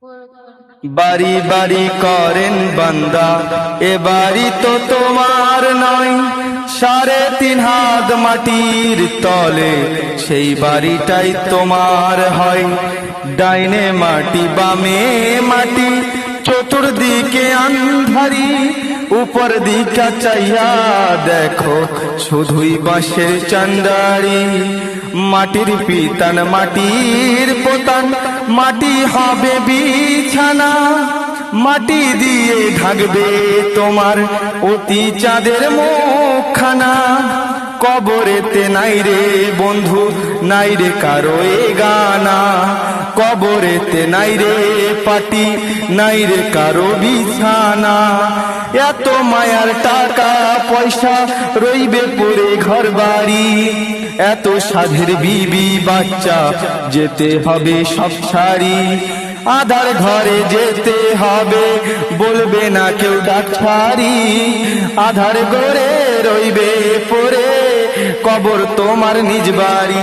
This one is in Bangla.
বাড়ি বাড়ি করেন বান্দা, এ বাড়ি তো তোমার নয়। 3.5 হাত মাটির তলে সেই বাড়িটাই তোমার হয়। ডাইনে মাটি বামে মাটি, চতুর্দিকে আন্ধারি। উপর দিকে চাইয়া দেখো শুধুই বাঁশের চান্দারি। মাটির পিতান মাটির পোতান, মাটি হবে বিছানা। মাটি দিয়ে ঢাকবে তোমার অতি চাঁদের মুখখানা। কবরেতে নাই রে বন্ধু, নাই রে কারো এ গানা। কবরেতে নাই রে পাটি, নাই রে কারো বিছানা। এত মায়ার টাকা পয়সা রইবে পড়ে ঘর বাড়ি। এত সাধের বিবি বাচ্চা যেতে হবে সব ছাড়ি। আধার ঘরে যেতে হবে, বলবে না কেউ ডাক্তারি। আধার ঘরে রইবে পড়ে কবর তোমার নিজ বাড়ি।